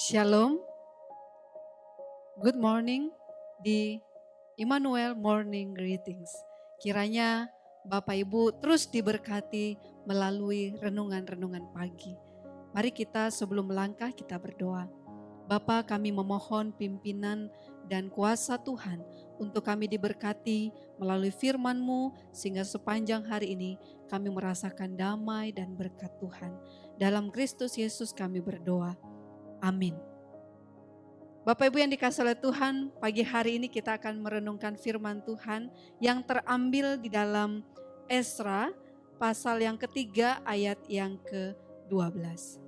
Shalom, good morning di Immanuel Morning Greetings. Kiranya Bapak Ibu terus diberkati melalui renungan-renungan pagi. Mari kita sebelum melangkah kita berdoa. Bapa, kami memohon pimpinan dan kuasa Tuhan untuk kami diberkati melalui firman-Mu sehingga sepanjang hari ini kami merasakan damai dan berkat Tuhan. Dalam Kristus Yesus kami berdoa. Amin. Bapak Ibu yang dikasihi oleh Tuhan, pagi hari ini kita akan merenungkan firman Tuhan yang terambil di dalam Esra pasal yang ketiga ayat yang ke-12.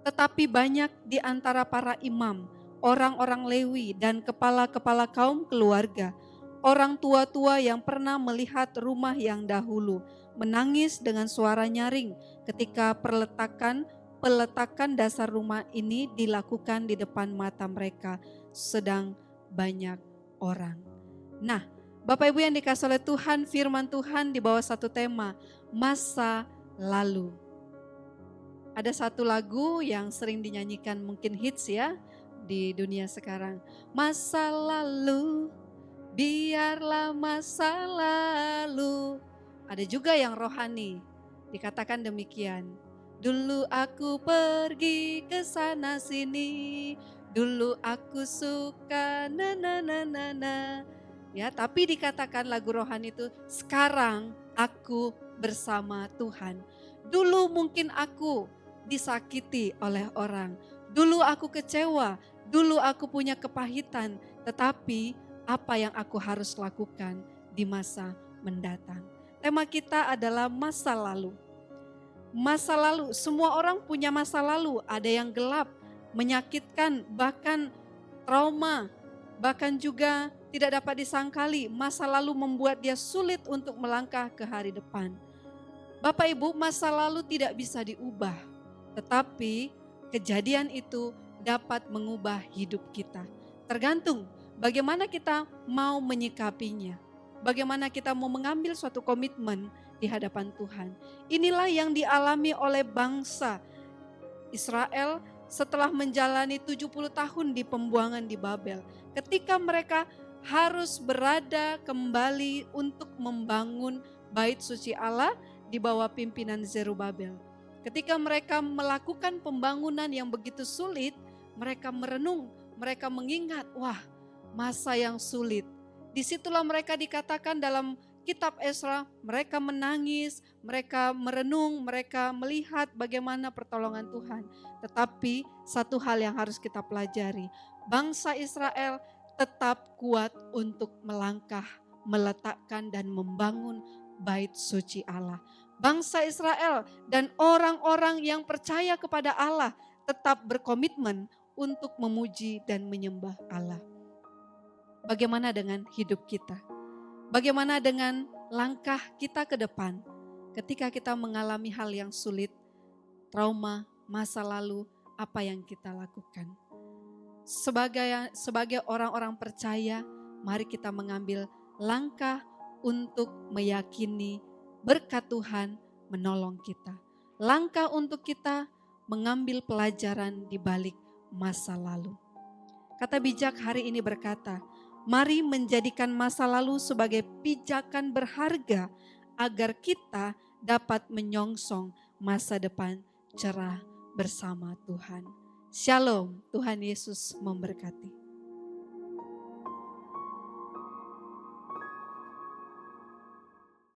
Tetapi banyak di antara para imam, orang-orang Lewi dan kepala-kepala kaum keluarga, orang tua-tua yang pernah melihat rumah yang dahulu, menangis dengan suara nyaring ketika peletakan dasar rumah ini dilakukan di depan mata mereka, sedang banyak orang. Nah, Bapak Ibu yang dikasihi oleh Tuhan, firman Tuhan di bawah satu tema, masa lalu. Ada satu lagu yang sering dinyanyikan, mungkin hits ya di dunia sekarang. Masa lalu, biarlah masa lalu. Ada juga yang rohani, dikatakan demikian. Dulu aku pergi ke sana sini, dulu aku suka na na na na na. Ya, tapi dikatakan lagu rohani itu, sekarang aku bersama Tuhan. Dulu mungkin aku disakiti oleh orang. Dulu aku kecewa, dulu aku punya kepahitan, tetapi apa yang aku harus lakukan di masa mendatang. Tema kita adalah masa lalu. Masa lalu, semua orang punya masa lalu, ada yang gelap, menyakitkan, bahkan trauma, bahkan juga tidak dapat disangkali. Masa lalu membuat dia sulit untuk melangkah ke hari depan. Bapak Ibu, masa lalu tidak bisa diubah. Tetapi kejadian itu dapat mengubah hidup kita. Tergantung bagaimana kita mau menyikapinya. Bagaimana kita mau mengambil suatu komitmen di hadapan Tuhan. Inilah yang dialami oleh bangsa Israel setelah menjalani 70 tahun di pembuangan di Babel. Ketika mereka harus berada kembali untuk membangun bait suci Allah di bawah pimpinan Zerubabel. Ketika mereka melakukan pembangunan yang begitu sulit, mereka merenung, mereka mengingat, wah, masa yang sulit. Disitulah mereka dikatakan dalam kitab Esra, mereka menangis, mereka merenung, mereka melihat bagaimana pertolongan Tuhan. Tetapi satu hal yang harus kita pelajari, bangsa Israel tetap kuat untuk melangkah, meletakkan dan membangun bait suci Allah. Bangsa Israel dan orang-orang yang percaya kepada Allah tetap berkomitmen untuk memuji dan menyembah Allah. Bagaimana dengan hidup kita? Bagaimana dengan langkah kita ke depan ketika kita mengalami hal yang sulit, trauma, masa lalu, apa yang kita lakukan? Sebagai orang-orang percaya, mari kita mengambil langkah untuk meyakini berkat Tuhan menolong kita. Langkah untuk kita mengambil pelajaran di balik masa lalu. Kata bijak hari ini berkata, mari menjadikan masa lalu sebagai pijakan berharga agar kita dapat menyongsong masa depan cerah bersama Tuhan. Shalom, Tuhan Yesus memberkati.